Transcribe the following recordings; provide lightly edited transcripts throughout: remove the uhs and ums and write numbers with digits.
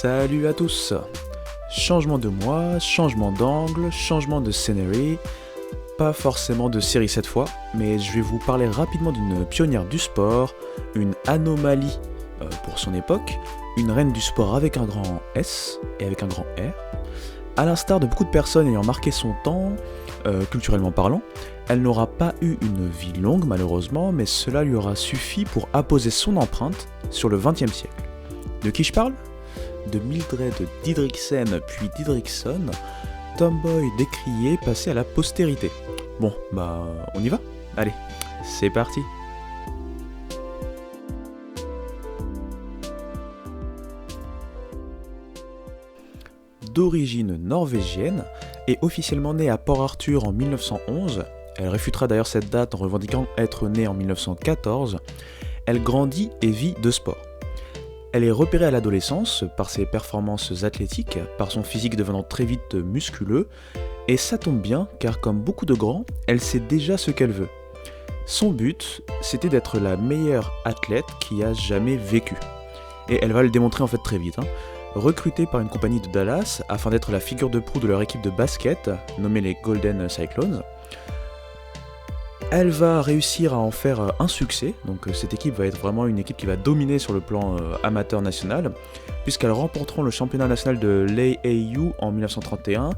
Salut à tous. Changement de mois, changement d'angle, changement de scenery, pas forcément de série cette fois, mais je vais vous parler rapidement d'une pionnière du sport, une anomalie pour son époque, une reine du sport avec un grand S et avec un grand R. À l'instar de beaucoup de personnes ayant marqué son temps, culturellement parlant, elle n'aura pas eu une vie longue malheureusement, mais cela lui aura suffi pour apposer son empreinte sur le XXe siècle. De qui je parle ? De Mildred Didriksen puis Didrikson, tomboy décrié passé à la postérité. Bon, on y va ? Allez, c'est parti. D'origine norvégienne et officiellement née à Port Arthur en 1911, elle réfutera d'ailleurs cette date en revendiquant être née en 1914, elle grandit et vit de sport. Elle est repérée à l'adolescence par ses performances athlétiques, par son physique devenant très vite musculeux, et ça tombe bien car comme beaucoup de grands, elle sait déjà ce qu'elle veut. Son but, c'était d'être la meilleure athlète qui a jamais vécu. Et elle va le démontrer en fait très vite. Recrutée par une compagnie de Dallas afin d'être la figure de proue de leur équipe de basket, nommée les Golden Cyclones, elle va réussir à en faire un succès, donc cette équipe va être vraiment une équipe qui va dominer sur le plan amateur national, puisqu'elles remporteront le championnat national de l'AAU en 1931,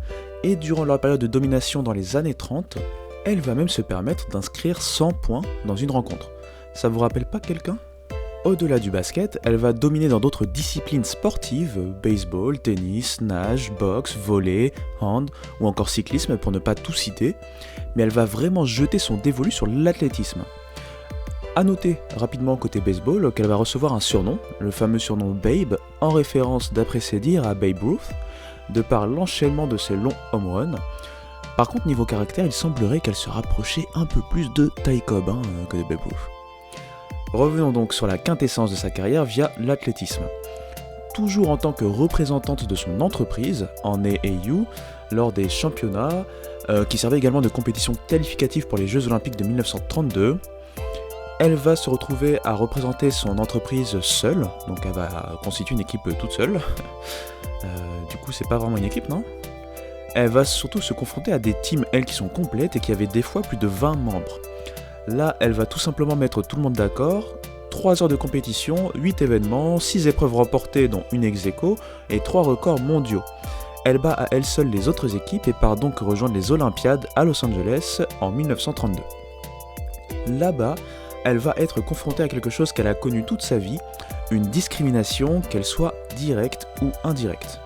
et durant leur période de domination dans les années 30, elle va même se permettre d'inscrire 100 points dans une rencontre. Ça vous rappelle pas quelqu'un ? Au-delà du basket, elle va dominer dans d'autres disciplines sportives, baseball, tennis, nage, boxe, volley, hand ou encore cyclisme pour ne pas tout citer, mais elle va vraiment jeter son dévolu sur l'athlétisme. A noter rapidement côté baseball qu'elle va recevoir un surnom, le fameux surnom Babe, en référence d'après ses dires à Babe Ruth, de par l'enchaînement de ses longs home runs. Par contre niveau caractère, il semblerait qu'elle se rapprochait un peu plus de Ty Cobb que de Babe Ruth. Revenons donc sur la quintessence de sa carrière via l'athlétisme. Toujours en tant que représentante de son entreprise, en AAU, lors des championnats, qui servaient également de compétition qualificative pour les Jeux Olympiques de 1932, elle va se retrouver à représenter son entreprise seule, donc elle va constituer une équipe toute seule. Du coup, c'est pas vraiment une équipe, non ? Elle va surtout se confronter à des teams, elles, qui sont complètes et qui avaient des fois plus de 20 membres. Là, elle va tout simplement mettre tout le monde d'accord, 3 heures de compétition, 8 événements, 6 épreuves remportées dont une ex-aequo et 3 records mondiaux. Elle bat à elle seule les autres équipes et part donc rejoindre les Olympiades à Los Angeles en 1932. Là-bas, elle va être confrontée à quelque chose qu'elle a connu toute sa vie, une discrimination, qu'elle soit directe ou indirecte.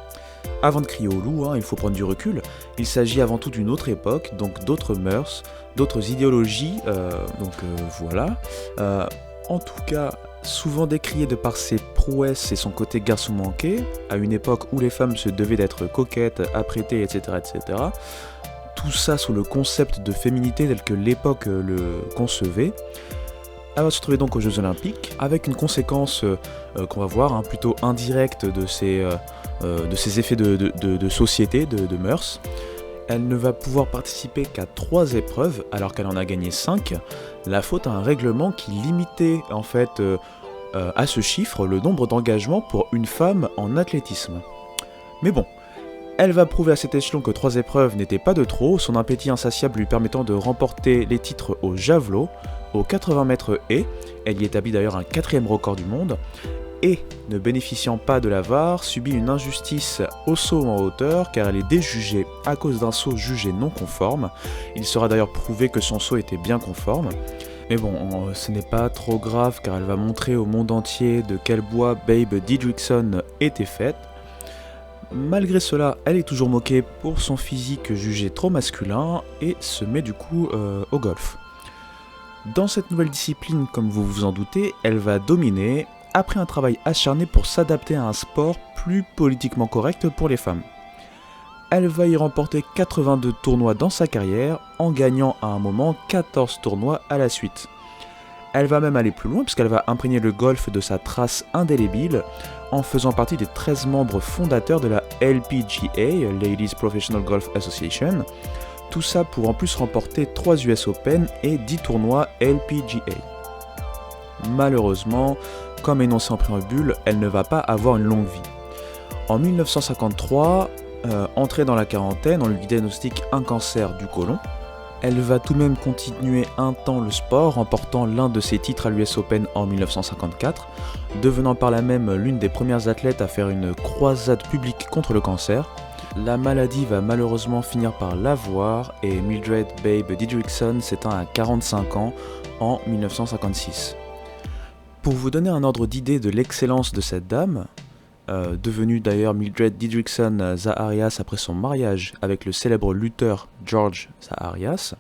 Avant de crier au loup, il faut prendre du recul, il s'agit avant tout d'une autre époque, donc d'autres mœurs, d'autres idéologies, voilà. En tout cas, souvent décrié de par ses prouesses et son côté garçon manqué, à une époque où les femmes se devaient d'être coquettes, apprêtées, etc., etc. Tout ça sous le concept de féminité tel que l'époque le concevait. Elle va se retrouver donc aux Jeux Olympiques, avec une conséquence qu'on va voir, plutôt indirecte de ces effets de société, de mœurs. Elle ne va pouvoir participer qu'à 3 épreuves, alors qu'elle en a gagné 5, la faute à un règlement qui limitait en fait à ce chiffre le nombre d'engagements pour une femme en athlétisme. Mais bon, elle va prouver à cet échelon que 3 épreuves n'étaient pas de trop, son appétit insatiable lui permettant de remporter les titres au javelot, aux 80 mètres haies, elle y établit d'ailleurs un 4e record du monde, et, ne bénéficiant pas de la VAR, subit une injustice au saut en hauteur car elle est déjugée à cause d'un saut jugé non conforme. Il sera d'ailleurs prouvé que son saut était bien conforme. Mais bon, ce n'est pas trop grave car elle va montrer au monde entier de quel bois Babe Didrikson était faite. Malgré cela, elle est toujours moquée pour son physique jugé trop masculin et se met du coup au golf. Dans cette nouvelle discipline, comme vous vous en doutez, elle va dominer, après un travail acharné pour s'adapter à un sport plus politiquement correct pour les femmes. Elle va y remporter 82 tournois dans sa carrière, en gagnant à un moment 14 tournois à la suite. Elle va même aller plus loin puisqu'elle va imprégner le golf de sa trace indélébile, en faisant partie des 13 membres fondateurs de la LPGA, Ladies Professional Golf Association, tout ça pour en plus remporter 3 US Open et 10 tournois LPGA. Malheureusement, comme énoncé en préambule, elle ne va pas avoir une longue vie. En 1953, entrée dans la quarantaine, on lui diagnostique un cancer du côlon. Elle va tout de même continuer un temps le sport, remportant l'un de ses titres à l'US Open en 1954, devenant par là même l'une des premières athlètes à faire une croisade publique contre le cancer. La maladie va malheureusement finir par l'avoir et Mildred Babe Didrikson s'éteint à 45 ans en 1956. Pour vous donner un ordre d'idée de l'excellence de cette dame, devenue d'ailleurs Mildred Didrikson Zaharias après son mariage avec le célèbre lutteur George Zaharias,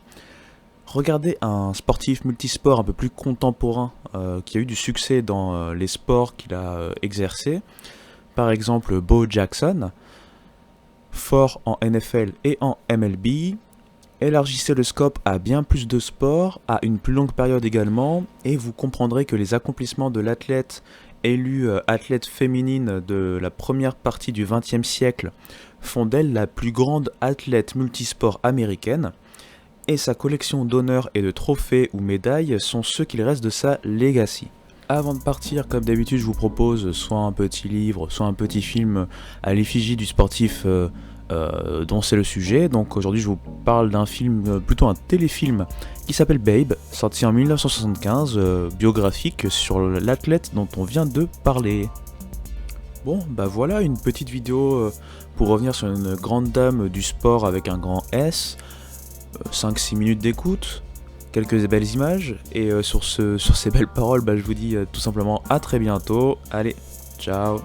regardez un sportif multisport un peu plus contemporain qui a eu du succès dans les sports qu'il a exercés, par exemple Bo Jackson, fort en NFL et en MLB. Élargissez le scope à bien plus de sports, à une plus longue période également, et vous comprendrez que les accomplissements de l'athlète élue athlète féminine de la première partie du XXe siècle font d'elle la plus grande athlète multisport américaine, et sa collection d'honneurs et de trophées ou médailles sont ceux qu'il reste de sa legacy. Avant de partir, comme d'habitude, je vous propose soit un petit livre, soit un petit film à l'effigie du sportif dont c'est le sujet. Donc aujourd'hui je vous parle d'un film, plutôt un téléfilm qui s'appelle Babe, sorti en 1975, biographique sur l'athlète dont on vient de parler. Bon, bah voilà une petite vidéo pour revenir sur une grande dame du sport avec un grand S, 5-6 minutes d'écoute, quelques belles images, et sur ces belles paroles, bah, je vous dis tout simplement à très bientôt. Allez, ciao.